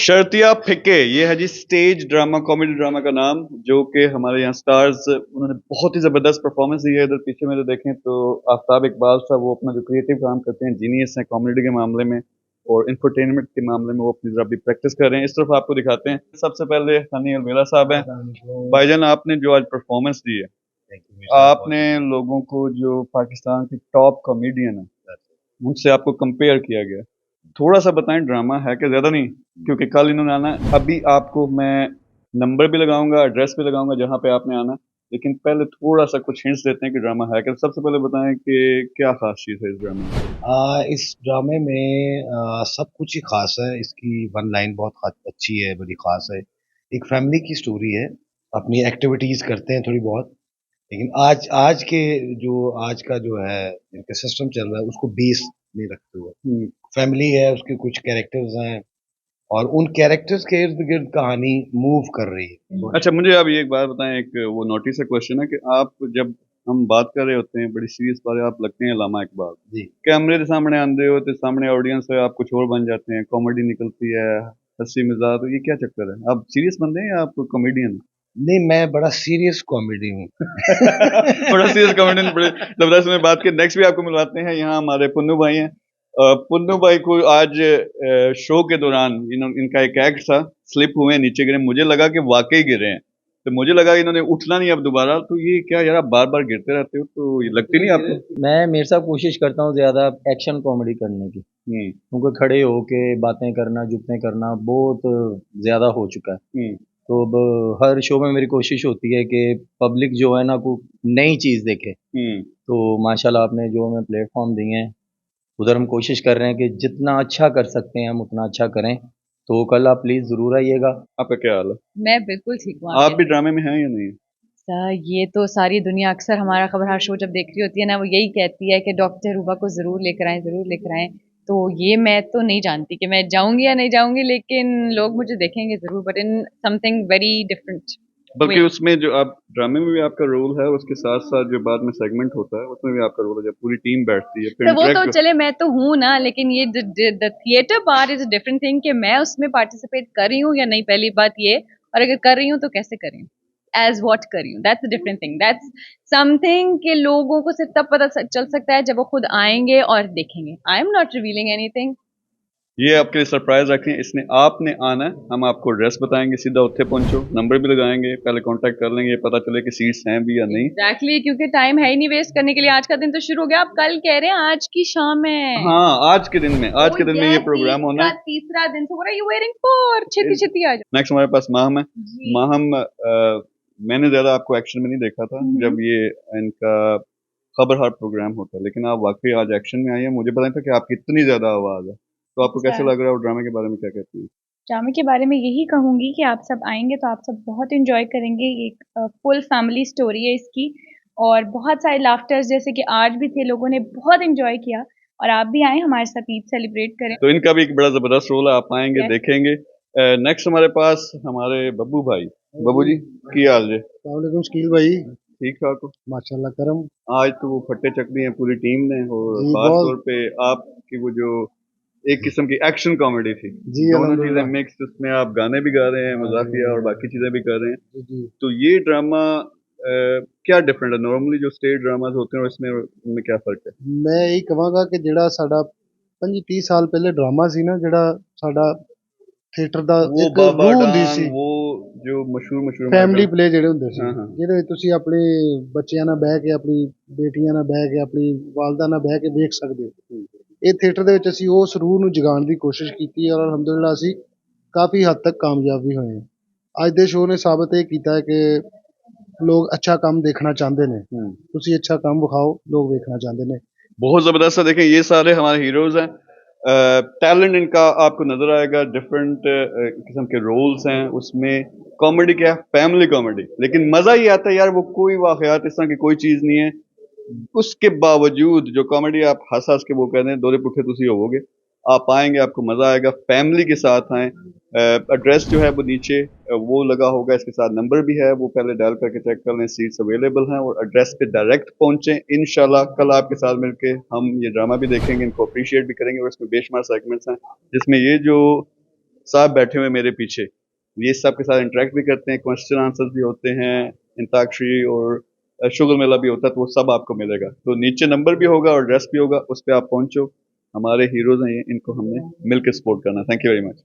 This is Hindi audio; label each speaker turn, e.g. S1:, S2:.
S1: शर्तिया फिक्के, ये है जी स्टेज ड्रामा, कॉमेडी ड्रामा का नाम, जो कि हमारे यहाँ स्टार्स उन्होंने बहुत ही ज़बरदस्त परफॉर्मेंस दी है। इधर पीछे में जो देखें तो आफ्ताब इकबाल साहब, वो अपना जो क्रिएटिव काम करते हैं, जीनियस हैं कॉमेडी के मामले में और इंफरटेनमेंट के मामले में, वो अपनी ज़रा भी प्रैक्टिस कर रहे हैं। इस तरफ आपको दिखाते हैं। सबसे पहले हनी अलमेला साहब हैं। भाईजान, आपने जो आज परफॉर्मेंस दी है, आपने लोगों को जो पाकिस्तान के टॉप कॉमेडियन है उनसे आपको कंपेयर किया गया, थोड़ा सा बताएं ड्रामा है कि ज्यादा नहीं, क्योंकि कल इन्होंने आना है। अभी आपको मैं नंबर भी लगाऊंगा, एड्रेस भी लगाऊंगा जहां पे आपने आना, लेकिन पहले थोड़ा सा कुछ हिंट्स देते हैं कि ड्रामा है क्या। सबसे पहले बताएं कि क्या खास चीज है इस ड्रामे में।
S2: इस ड्रामे में सब कुछ ही खास है। इसकी वन लाइन बहुत अच्छी है, बड़ी खास है। एक फैमिली की स्टोरी है, अपनी एक्टिविटीज करते हैं थोड़ी बहुत, लेकिन आज का जो है इनका सिस्टम चल रहा है उसको बेस नहीं रखते हुए फैमिली है, उसके कुछ कैरेक्टर्स हैं और उन कैरेक्टर्स के इर्द गिर्द कहानी मूव कर रही है।
S1: अच्छा, मुझे आप ये एक बात बताएं, एक वो नोटिस है क्वेश्चन है कि आप जब हम बात कर रहे होते हैं बड़ी सीरियस बात, आप लगते हैं अल्लामा इकबाल
S2: जी।
S1: कैमरे के सामने आंदे हो तो सामने ऑडियंस है, आप कुछ और बन जाते हैं, कॉमेडी निकलती है, हंसी मजाक, तो ये क्या चक्कर है? आप सीरियस बंदे हैं या आप कॉमेडियन?
S2: नहीं, मैं बड़ा सीरियस कॉमेडी हूँ।
S1: बड़ा सीरियस कॉमेडियन, बड़े जबरदस्त में बात के। नेक्स्ट भी आपको मिलवाते हैं, यहाँ हमारे पुन्नू भाई हैं। पुन्नू भाई को आज शो के दौरान इनका एक एक्ट था, स्लिप हुए नीचे गिरे, मुझे लगा कि वाकई गिरे हैं, तो मुझे लगा इन्होंने उठना नहीं अब दोबारा। तो ये क्या यार, आप बार बार गिरते रहते हो, तो ये लगती नहीं आपको?
S3: मैं मेरे साथ कोशिश करता हूँ ज्यादा एक्शन कॉमेडी करने की, क्योंकि खड़े होके बातें करना, जुगतें करना बहुत ज्यादा हो चुका है। तो अब हर शो में मेरी कोशिश होती है कि पब्लिक जो है ना को नई चीज देखे। तो माशाल्लाह आपने जो हमें प्लेटफॉर्म दिए हैं, उधर हम कोशिश कर रहे हैं कि जितना अच्छा कर सकते हैं हम उतना अच्छा करें। तो कल आप प्लीज जरूर आइएगा।
S1: आपका क्या हाल है?
S4: मैं बिल्कुल ठीक हूँ।
S1: आप भी ड्रामे में हैं या नहीं?
S4: ये तो सारी दुनिया अक्सर हमारा खबरहार शो जब देख रही होती है ना, वो यही कहती है कि डॉक्टर रूबा को जरूर लेकर आए, जरूर लेकर आए। तो ये मैं तो नहीं जानती कि मैं जाऊंगी या नहीं जाऊंगी, लेकिन लोग मुझे देखेंगे जरूर, but in something very different.
S1: बल्कि उसमें जो आप ड्रामे में भी आपका रोल है, उसके साथ साथ जो बाद में सेगमेंट होता है उसमें भी आपका रोल है, जब पूरी टीम बैठती है फिर
S4: तो वो तो चले, मैं तो हूँ ना, लेकिन ये the theatre part is a different thing कि मैं उसमें पार्टिसिपेट कर रही हूँ या नहीं, पहली बात ये। और अगर कर रही हूँ तो कैसे कर रही हूँ, एज वॉट कर रही हूँ, that's a different thing. That's something कि लोगों को सिर्फ तब पता चल सकता है जब वो खुद आएंगे और देखेंगे। I am not revealing anything.
S1: ये आपके लिए सरप्राइज रखें, इसने आपने आना है, हम आपको एड्रेस बताएंगे, सीधा उत्थे पहुंचो, नंबर भी लगाएंगे, पहले कांटेक्ट कर लेंगे, पता चले कि सीट्स हैं भी या नहीं।
S4: एग्जैक्टली, क्योंकि टाइम है ही नहीं वेस्ट करने के लिए। आज का दिन तो शुरू हो गया, आप कल कह रहे हैं आज की शाम है।
S1: हाँ, आज के दिन में, आज के दिन में ये प्रोग्राम होना है।
S4: तीसरा दिन, so what are you waiting for? छेती छेती आ जाओ।
S1: नेक्स्ट हमारे पास माहम है। माहम, मैंने ज्यादा आपको एक्शन में नहीं देखा था जब ये इनका खबरहार प्रोग्राम होता है, लेकिन आप वाकई आज एक्शन में आई है। मुझे पता नहीं था कि आपकी इतनी ज्यादा आवाज है। तो आपको कैसे लग रहा है, और ड्रामे के बारे में क्या कहती है?
S5: ड्रामे के बारे में यही कहूँगी कि आप सब आएंगे तो आप सब बहुत एंजॉय करेंगे। एक फुल फैमिली स्टोरी है इसकी, और बहुत सारे लाफ्टर्स जैसे कि आज भी थे, लोगों ने बहुत एंजॉय किया। और आप भी आए हमारे साथ ईद सेलिब्रेट करें।
S1: तो इनका भी एक बड़ा जबरदस्त रोल है, आप आएंगे देखेंगे। नेक्स्ट हमारे पास हमारे बब्बू भाई। बब्बू जी की हाल है?
S6: अस्सलाम शकील भाई।
S1: ठीक ठाक हो?
S6: माशाल्लाह करम।
S1: आज तो वो फट्टे चक दिए हैं पूरी टीम ने, और खास तौर पे आपकी वो जो एक किस्म की एक्शन कॉमेडी थी, दोनों चीजें मिक्स, उसमें आप गाने भी गा रहे हैं, मजाकिया और बाकी चीजें भी कर रहे हैं। तो ये ड्रामा क्या डिफरेंट है नॉर्मली जो स्टेज ड्रामास होते हैं, उसमें उनमें क्या फर्क है?
S6: मैं यही कहांगा कि ਜਿਹੜਾ ਸਾਡਾ 25-30 ਸਾਲ ਪਹਿਲੇ ਡਰਾਮਾ ਸੀ ਨਾ, ਜਿਹੜਾ ਸਾਡਾ ਥੀਏਟਰ ਦਾ ਇੱਕ ਰੂਹ ਹੁੰਦੀ ਸੀ,
S1: वो जो मशहूर
S6: ਫੈਮਿਲੀ ਪਲੇ ਜਿਹੜੇ ਹੁੰਦੇ ਸੀ, ਜਿਹਦੇ ਵਿੱਚ ਤੁਸੀਂ ਆਪਣੇ ਬੱਚਿਆਂ ਨਾਲ ਬਹਿ ਕੇ, ਆਪਣੀ ਬੇਟੀਆਂ ਨਾਲ ਬਹਿ ਕੇ, ਆਪਣੀ ਵਾਲਦਾ ਨਾਲ ਬਹਿ ਕੇ ਵੇਖ ਸਕਦੇ ਹੋ। ਇਹ ਥੀਏਟਰ ਦੇ ਵਿੱਚ ਅਸੀਂ ਉਸ ਰੂਹ ਨੂੰ ਜਗਾਉਣ ਦੀ ਕੋਸ਼ਿਸ਼ ਕੀਤੀ ਔਰ ਅਲਹਮਦੁਲਿਲਾ ਅਸੀਂ ਕਾਫੀ ਹੱਦ ਤੱਕ ਕਾਮਯਾਬ ਵੀ ਹੋਏ ਹਾਂ। ਅੱਜ ਦੇ ਸ਼ੋਅ ਨੇ ਸਾਬਤ ਇਹ ਕੀਤਾ ਹੈ कि लोग अच्छा काम देखना चाहते हैं, तुसी अच्छा काम दिखाओ, लोग देखना चाहते हैं।
S1: बहुत जबरदस्त है। देखें, ये सारे हमारे हीरोज हैं, टैलेंट इनका आपको नजर आएगा, डिफरेंट किस्म के रोल्स हैं उसमें। कॉमेडी क्या है? फैमिली कॉमेडी, लेकिन मजा ही आता है यार। वो कोई वाकयात इस तरह की कोई चीज नहीं है, उसके बावजूद जो कॉमेडी आप हंस हंस के वो कहते हैं दोरे पुठे तुसी होवोगे। आप आएंगे, आपको मजा आएगा, फैमिली के साथ आए। एड्रेस जो है वो नीचे वो लगा होगा, इसके साथ नंबर भी है, वो पहले डायल करके चेक कर लें, सीट्स अवेलेबल हैं, और एड्रेस पे डायरेक्ट पहुंचे। इंशाल्लाह कल आपके साथ मिलके हम ये ड्रामा भी देखेंगे, इनको अप्रिशिएट भी करेंगे, और इसमें बेशुमार सेगमेंट्स हैं जिसमें ये जो साहब बैठे हुए मेरे पीछे, ये सब के साथ इंटरेक्ट भी करते हैं, क्वेश्चन आंसर्स भी होते हैं, अंताक्षरी और शुगर मेला भी होता है, तो वो सब आपको मिलेगा। तो नीचे नंबर भी होगा और ड्रेस भी होगा, उस पर आप पहुंचो। हमारे हीरोज हैं ये, इनको हमने मिलकर सपोर्ट करना। Thank you very much.